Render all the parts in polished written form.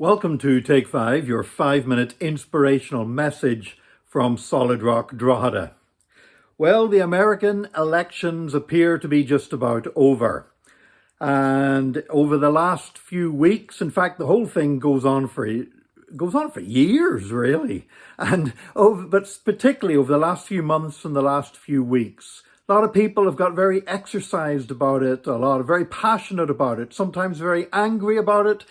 Welcome to Take 5, your 5-minute inspirational message from Solid Rock, Drogheda. Well, the American elections appear to be just about over. And over the last few weeks, in fact, the whole thing goes on for years, really. But particularly over the last few months and the last few weeks, a lot of people have got very exercised about it, very passionate about it, sometimes very angry about it,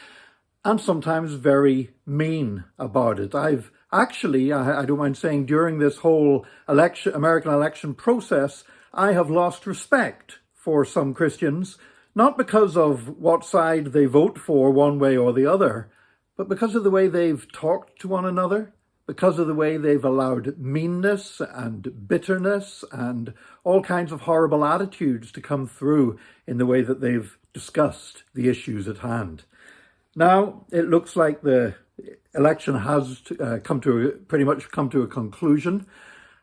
and sometimes very mean about it. I've actually, I don't mind saying, during this whole American election process, I have lost respect for some Christians, not because of what side they vote for one way or the other, but because of the way they've talked to one another, because of the way they've allowed meanness and bitterness and all kinds of horrible attitudes to come through in the way that they've discussed the issues at hand. Now, it looks like the election has pretty much come to a conclusion.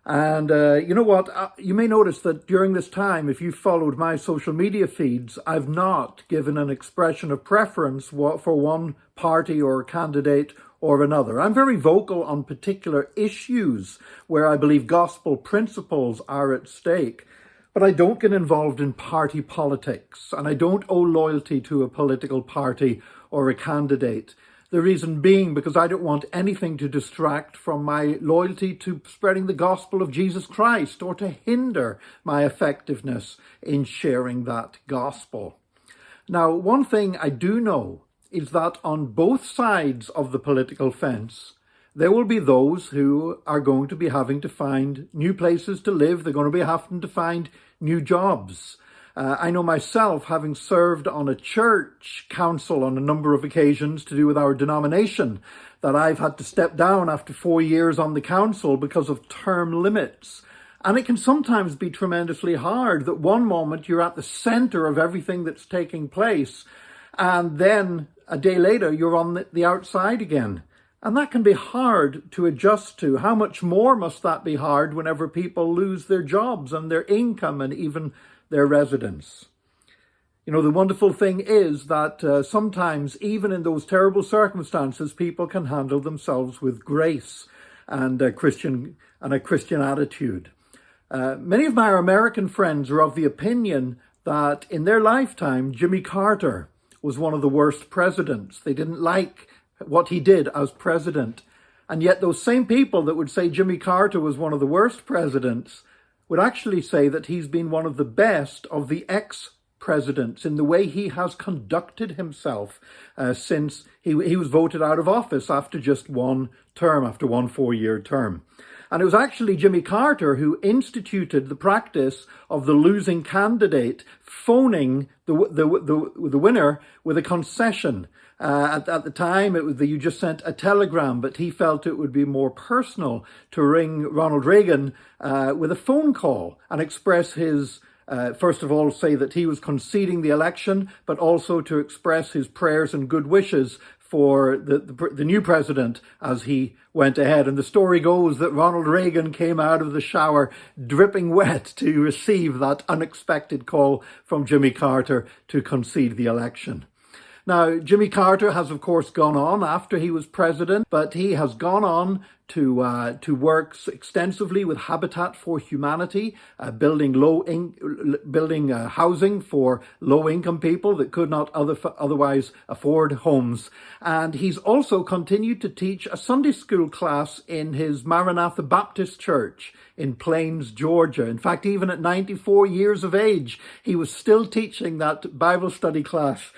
And you know what? You may notice that during this time, if you followed my social media feeds, I've not given an expression of preference for one party or candidate or another. I'm very vocal on particular issues where I believe gospel principles are at stake. But I don't get involved in party politics, and I don't owe loyalty to a political party or a candidate. The reason being because I don't want anything to distract from my loyalty to spreading the gospel of Jesus Christ or to hinder my effectiveness in sharing that gospel. Now, one thing I do know is that on both sides of the political fence, there will be those who are going to be having to find new places to live. They're going to be having to find new jobs. I know myself, having served on a church council on a number of occasions to do with our denomination, that I've had to step down after 4 years on the council because of term limits. And it can sometimes be tremendously hard that one moment you're at the center of everything that's taking place, and then a day later you're on the outside again. And that can be hard to adjust to. How much more must that be hard whenever people lose their jobs and their income and even their residence? You know, the wonderful thing is that sometimes, even in those terrible circumstances, people can handle themselves with grace and a Christian attitude. Many of my American friends are of the opinion that in their lifetime, Jimmy Carter was one of the worst presidents. They didn't like what he did as president. And yet those same people that would say Jimmy Carter was one of the worst presidents would actually say that he's been one of the best of the ex-presidents in the way he has conducted himself since he was voted out of office after just one 4-year term. And it was actually Jimmy Carter who instituted the practice of the losing candidate phoning the winner with a concession. At the time, it was that you just sent a telegram, but he felt it would be more personal to ring Ronald Reagan with a phone call and express his, first of all, say that he was conceding the election, but also to express his prayers and good wishes for the new president as he went ahead. And the story goes that Ronald Reagan came out of the shower dripping wet to receive that unexpected call from Jimmy Carter to concede the election. Now, Jimmy Carter has, of course, gone on after he was president, but he has gone on to work extensively with Habitat for Humanity, building housing for low-income people that could not otherwise afford homes. And he's also continued to teach a Sunday school class in his Maranatha Baptist Church in Plains, Georgia. In fact, even at 94 years of age, he was still teaching that Bible study class.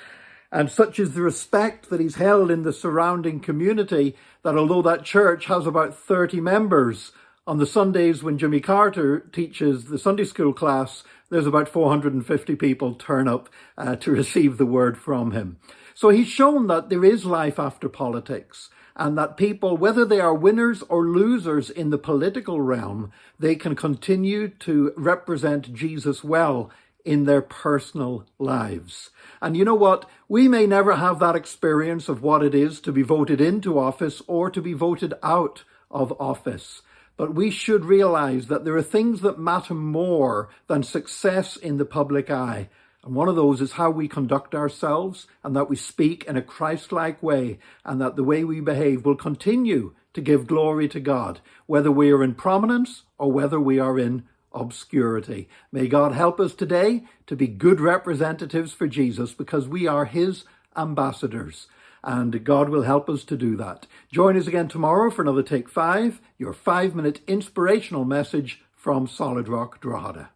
And such is the respect that he's held in the surrounding community that although that church has about 30 members, on the Sundays when Jimmy Carter teaches the Sunday school class, there's about 450 people turn up to receive the word from him. So he's shown that there is life after politics, and that people, whether they are winners or losers in the political realm, they can continue to represent Jesus well in their personal lives. And you know what? We may never have that experience of what it is to be voted into office or to be voted out of office. But we should realize that there are things that matter more than success in the public eye. And one of those is how we conduct ourselves, and that we speak in a Christ-like way, and that the way we behave will continue to give glory to God, whether we are in prominence or whether we are in obscurity. May God help us today to be good representatives for Jesus, because we are his ambassadors, and God will help us to do that. Join us again tomorrow for another Take 5, your 5-minute inspirational message from Solid Rock Drogheda.